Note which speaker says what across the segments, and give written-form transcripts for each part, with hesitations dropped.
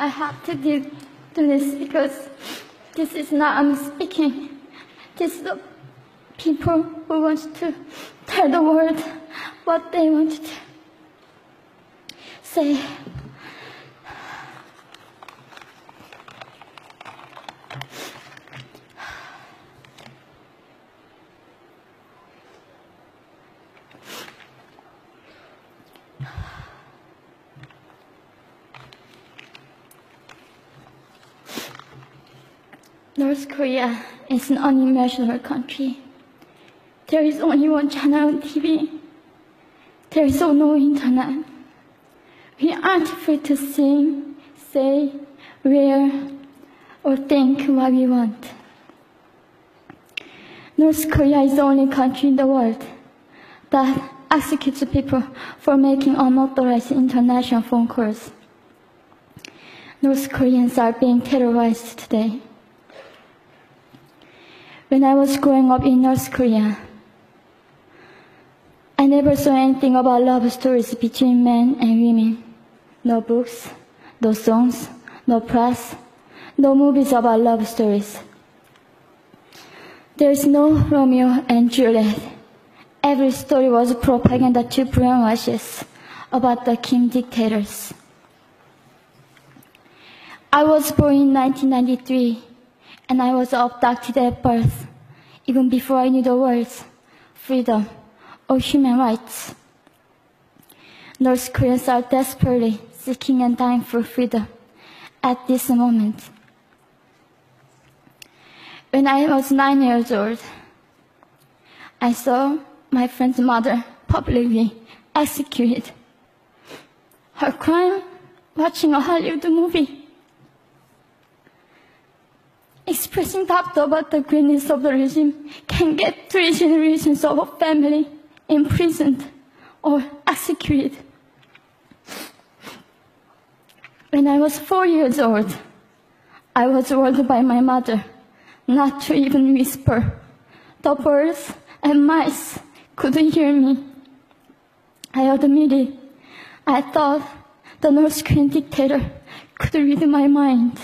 Speaker 1: I have to do this because this is not I'm speaking. This is the people who want to tell the world what they want to say. North Korea is an unimaginable country. There is only one channel on TV. There is no internet. We aren't free to sing, say, wear, or think what we want. North Korea is the only country in the world that executes people for making unauthorized international phone calls. North Koreans are being terrorized today. When I was growing up in North Korea, I never saw anything about love stories between men and women. No books, no songs, no press, no movies about love stories. There is no Romeo and Juliet. Every story was propaganda to brainwashes about the Kim dictators. I was born in 1993, and I was abducted at birth, even before I knew the words freedom or human rights. North Koreans are desperately seeking and dying for freedom at this moment. When I was 9 years old, I saw my friend's mother publicly executed. Her crime? Watching a Hollywood movie. Expressing doubt about the greatness of the regime can get 3 generations of a family imprisoned or executed. When I was 4 years old, I was warned by my mother not to even whisper. The birds and mice couldn't hear me. I admitted I thought the North Korean dictator could read my mind.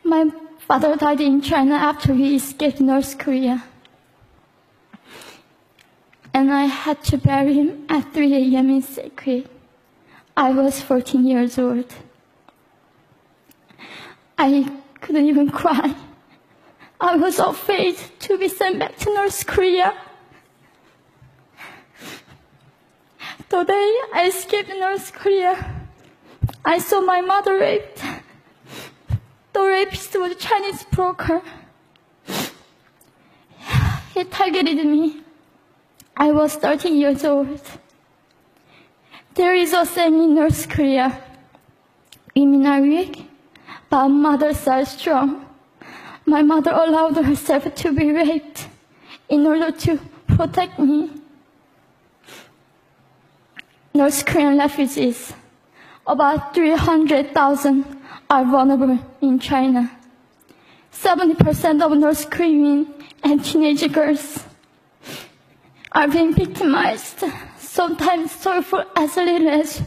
Speaker 1: My father died in China after we escaped North Korea. And I had to bury him at 3 a.m. in secret. I was 14 years old. I couldn't even cry. I was afraid to be sent back to North Korea. The day I escaped North Korea, I saw my mother raped. The rapist was a Chinese broker. He targeted me. I was 13 years old. There is a saying in North Korea, women are weak, but mothers are strong. My mother allowed herself to be raped in order to protect me. North Korean refugees, about 300,000, are vulnerable in China. 70% of North Korean and teenage girls are being victimized, sometimes sold for as little as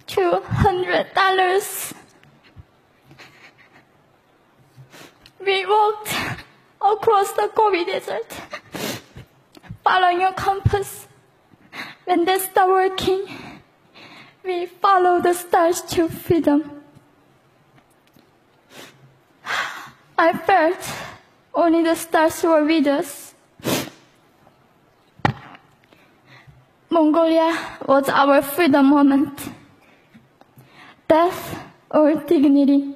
Speaker 1: $200. We walked across the Gobi Desert, following a compass. When they stopped working, we followed the stars to freedom. I felt only the stars were with us. Mongolia was our freedom moment. Death or dignity.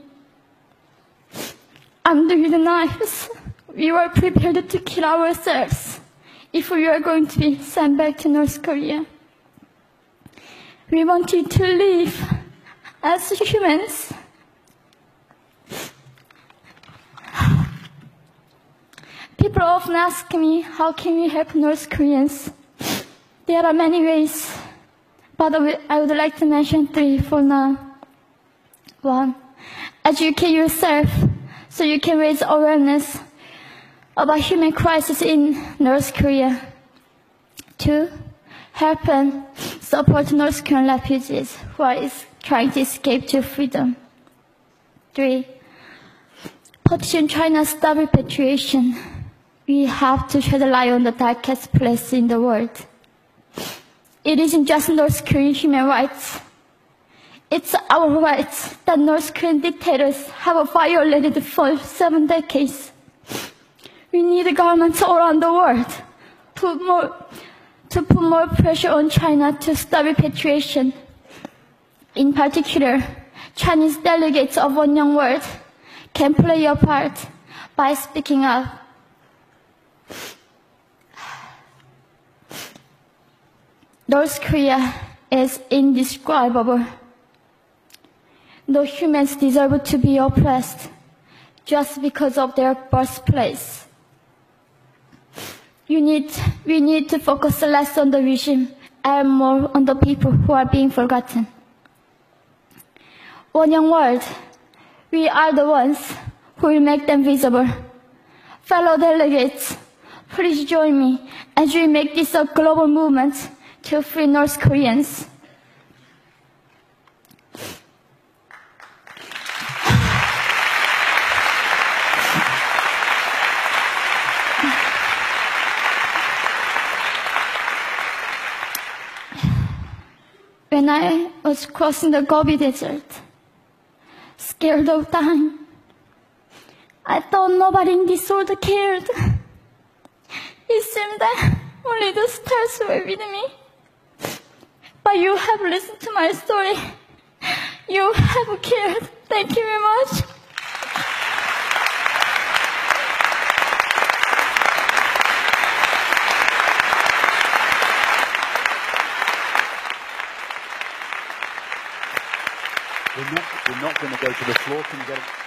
Speaker 1: Under the knives, we were prepared to kill ourselves if we were going to be sent back to North Korea. We wanted to live as humans. People often ask me, how can we help North Koreans? There are many ways, but I would like to mention 3 for now. 1, educate yourself so you can raise awareness about human crisis in North Korea. 2, help and support North Korean refugees who are trying to escape to freedom. 3. Petition China stop repatriation. We have to shed light on the darkest place in the world. It isn't just North Korean human rights. It's our rights that North Korean dictators have violated for 7 decades. We need governments all around the world to put more pressure on China to stop repatriation. In particular, Chinese delegates of One Young World can play a part by speaking up. North Korea is indescribable. No humans deserve to be oppressed just because of their birthplace. We need to focus less on the regime and more on the people who are being forgotten. One Young World, we are the ones who will make them visible. Fellow delegates, please join me as we make this a global movement to free North Koreans. When I was crossing the Gobi Desert, scared of dying, I thought nobody in this world cared. It seemed that only the stars were with me. But you have listened to my story. You have cared. Thank you very much.
Speaker 2: We're not going to go to the floor. Can you get it?